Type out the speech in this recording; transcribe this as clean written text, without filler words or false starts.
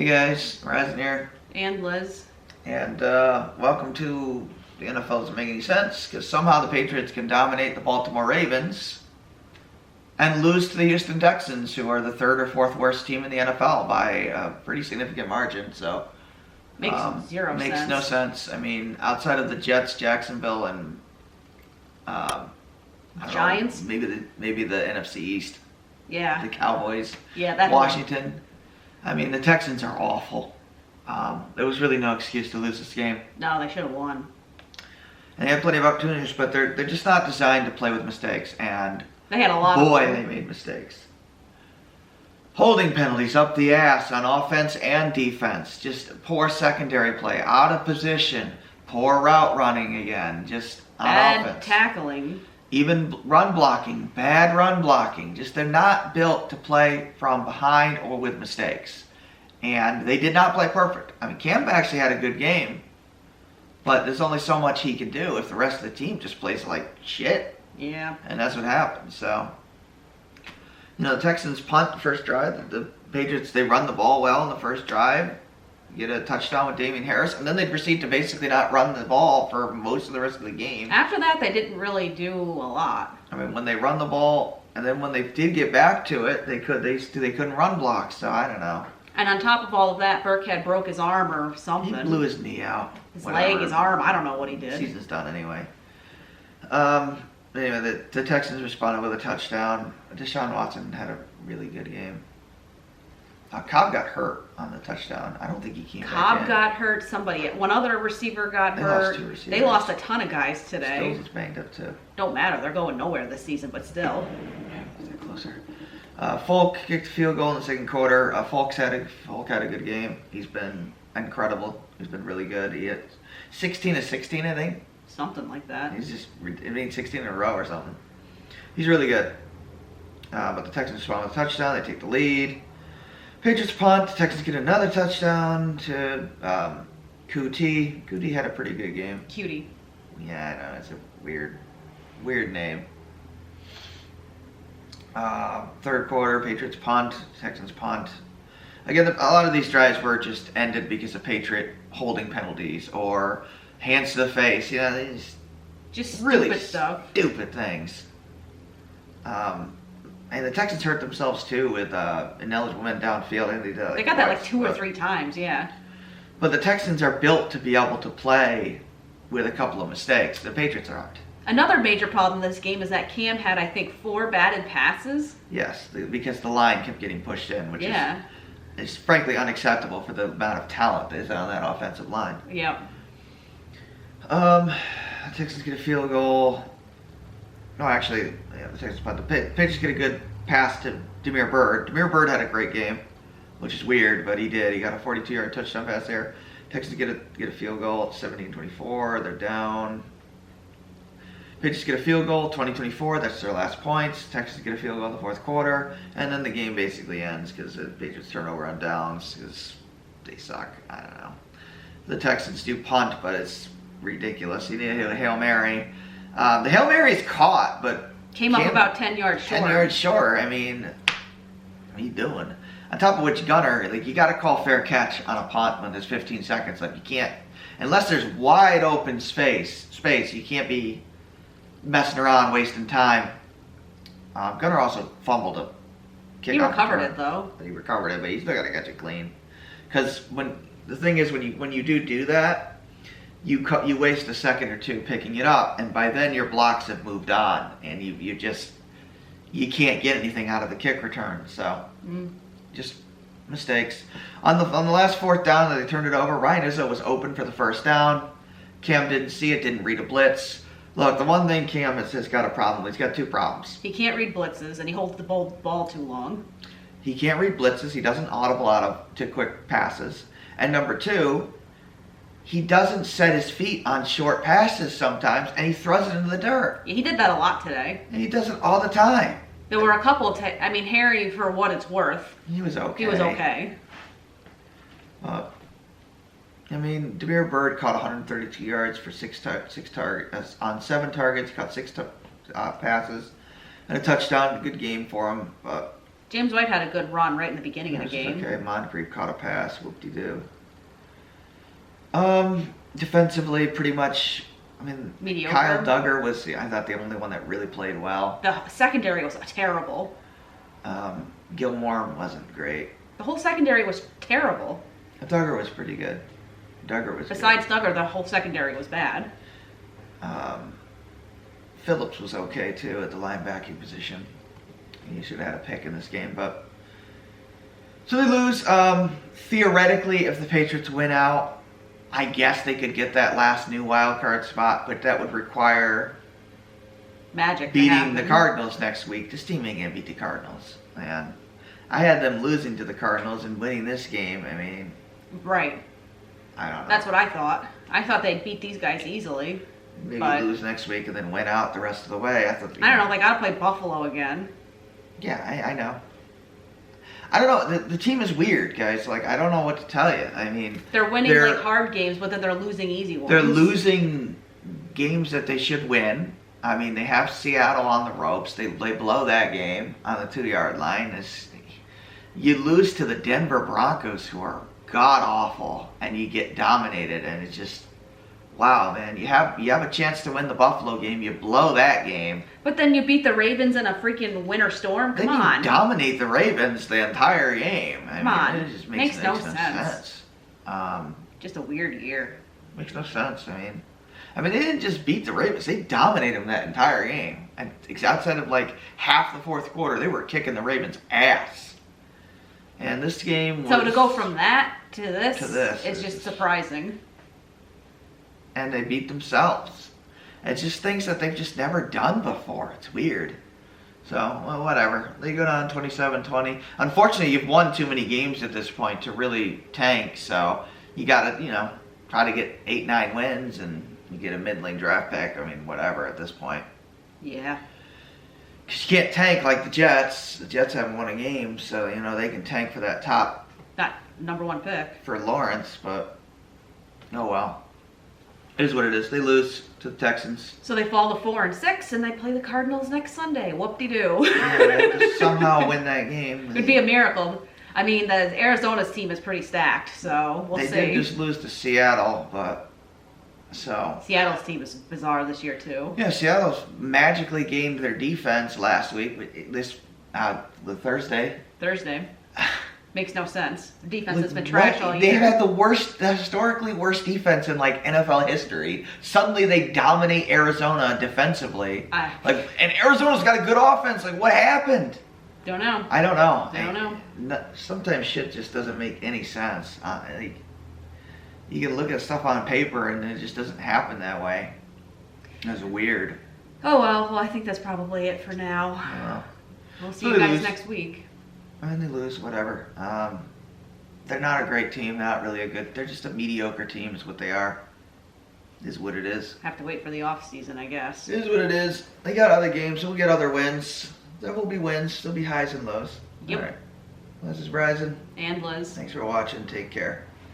Hey guys, Ryzen here. And Liz. And welcome to the NFL Doesn't Make Any Sense, because somehow the Patriots can dominate the Baltimore Ravens and lose to the Houston Texans, who are the third or fourth worst team in the NFL by a pretty significant margin. So Makes zero sense. Makes no sense. I mean, outside of the Jets, Jacksonville, and Giants? Maybe the NFC East. Yeah. The Cowboys. Yeah, that Washington. I mean, the Texans are awful. There was really no excuse to lose this game. No, they should have won. And they had plenty of opportunities, but they're just not designed to play with mistakes. And they had a lot boy, of they made mistakes. Holding penalties up the ass on offense and defense. Just poor secondary play, out of position, poor route running again. Just on bad offense. tackling. Even run blocking, bad run blocking. Just they're not built to play from behind or with mistakes. And they did not play perfect. I mean, Cam actually had a good game, but there's only so much he can do if the rest of the team just plays like shit. Yeah. And that's what happened. So, the Texans punt the first drive. The Patriots, they run the ball well in the first drive. Get a touchdown with Damian Harris, and then they proceed to basically not run the ball for most of the rest of the game. After that, they didn't really do a lot. I mean, when they run the ball, and then when they did get back to it, they couldn't run block. So I don't know. And on top of all of that, Burkhead broke his arm or something. He blew his knee out. His leg, his arm. I don't know what he did. Season's done anyway. Anyway, the Texans responded with a touchdown. Deshaun Watson had a really good game. Cobb got hurt on the touchdown. I don't think he came back in. Cobb got hurt. One other receiver got hurt. Lost 2 receivers. They lost a ton of guys today. Stills is banged up too. Don't matter. They're going nowhere this season, but still. They're closer. Folk kicked a field goal in the second quarter. Folk had a good game. He's been incredible. He's been really good. He had 16 of 16, I think. Something like that. He's just 16 in a row or something. He's really good. But the Texans respond with a touchdown. They take the lead. Patriots punt. The Texans get another touchdown to Cootie. Cootie had a pretty good game. Cutie. Yeah, I know. It's a weird name. Third quarter, Patriots punt. Texans punt. Again, a lot of these drives were just ended because of Patriot holding penalties or hands to the face. Just really stupid stuff. Stupid things. And the Texans hurt themselves too with ineligible men downfield. And they got that like 2 or 3 times, yeah. But the Texans are built to be able to play with a couple of mistakes. The Patriots aren't. Another major problem in this game is that Cam had, I think, 4 batted passes. Yes, because the line kept getting pushed in, which is frankly unacceptable for the amount of talent that is on that offensive line. Yep. The Texans get a field goal. No, actually, the Texans punt. The Patriots get a good pass to Damiere Byrd. Damiere Byrd had a great game, which is weird, but he did. He got a 42-yard touchdown pass there. Texans get a field goal. It's 17-24. They're down. Patriots get a field goal, 20-24. That's their last points. Texans get a field goal in the fourth quarter, and then the game basically ends because the Patriots turn over on downs because they suck. I don't know. The Texans do punt, but it's ridiculous. You need a Hail Mary. The Hail Mary is caught, but came up about 10 yards short. 10 yards short. I mean, what are you doing? On top of which, Gunner, you got to call fair catch on a punt when there's 15 seconds. You can't, unless there's wide open space. You can't be messing around, wasting time. Gunner also fumbled a kick. He recovered it though. He recovered it, but he's still got to catch it clean. Because the thing is, when you do that, you waste a second or two picking it up, and by then your blocks have moved on, and you can't get anything out of the kick return. So just mistakes. On the last fourth down that they turned it over, Ryan Izzo was open for the first down. Cam didn't see it, didn't read a blitz. Look, the one thing Cam has got a problem. He's got 2 problems. He can't read blitzes, and he holds the ball too long. He can't read blitzes. He doesn't audible out to quick passes. And number 2, he doesn't set his feet on short passes sometimes, and he throws it into the dirt. Yeah, he did that a lot today. And he does it all the time. There were a couple of Harry, for what it's worth, he was okay. He was okay. Damiere Byrd caught 132 yards for 6 targets on 7 targets. Caught 6 passes and a touchdown. Good game for him, but James White had a good run right in the beginning of the It was game. okay. Moncrief caught a pass. Whoop-de-doo. Defensively, pretty much. I mean, Mediocre. Kyle Duggar was, I thought, the only one that really played well. The secondary was terrible. Gilmore wasn't great. The whole secondary was terrible. Duggar was pretty good. Besides Duggar, the whole secondary was bad. Phillips was okay too at the linebacking position. He should have had a pick in this game, but so they lose. Theoretically, if the Patriots win out, I guess they could get that last new wild card spot, but that would require Magic beating the Cardinals next week. This team ain't gonna beat the Cardinals, man. I had them losing to the Cardinals and winning this game. I mean, right. I don't know. That's what I thought. I thought they'd beat these guys easily. Maybe lose next week and then win out the rest of the way. I thought. I don't know. They gotta play Buffalo again. Yeah, I know. I don't know. The team is weird, guys. Like, I don't know what to tell you. I mean, they're winning like hard games, but then they're losing easy ones. They're losing games that they should win. I mean, they have Seattle on the ropes. They blow that game on the 2-yard line. You lose to the Denver Broncos, who are god awful, and you get dominated, and it's just, wow, man. You have a chance to win the Buffalo game. You blow that game. But then you beat the Ravens in a freaking winter storm. Come on. You dominate the Ravens the entire game. Come on. It just makes no sense. Just a weird year. Makes no sense. I mean, they didn't just beat the Ravens. They dominated them that entire game. And outside of like half the fourth quarter, they were kicking the Ravens' ass. And this game was... So to go from that to this is just just surprising. And they beat themselves. It's just things that they've just never done before. It's weird. So, well, whatever. They go down 27-20. Unfortunately, you've won too many games at this point to really tank. So you got to, try to get 8-9 wins and you get a middling draft pick. I mean, whatever at this point. Yeah. Because you can't tank like the Jets. The Jets haven't won a game, so, they can tank for that top. That number one pick. For Lawrence, but oh well. It is what it is. They lose to the Texans. So they fall to 4-6, and they play the Cardinals next Sunday. Whoop-de-doo. Yeah, they just somehow win that game. It'd be a miracle. I mean, the Arizona's team is pretty stacked, so we'll see. They did just lose to Seattle, but Seattle's team is bizarre this year too. Yeah, Seattle's magically gained their defense last week. The Thursday. Makes no sense. The defense has been trash all year. They had the historically worst defense in like NFL history. Suddenly they dominate Arizona defensively. And Arizona's got a good offense. Like, what happened? Don't know. I don't know. I don't know. Sometimes shit just doesn't make any sense. You can look at stuff on paper and it just doesn't happen that way. It's weird. Oh well, I think that's probably it for now. We'll see you guys next week. And they lose, whatever. They're not a great team, not really they're just a mediocre team is what they are. Is what it is. Have to wait for the off season, I guess. It is what it is. They got other games, we'll get other wins. There will be wins, there'll be highs and lows. Yep. All right. This is Bryson. And Liz. Thanks for watching, take care.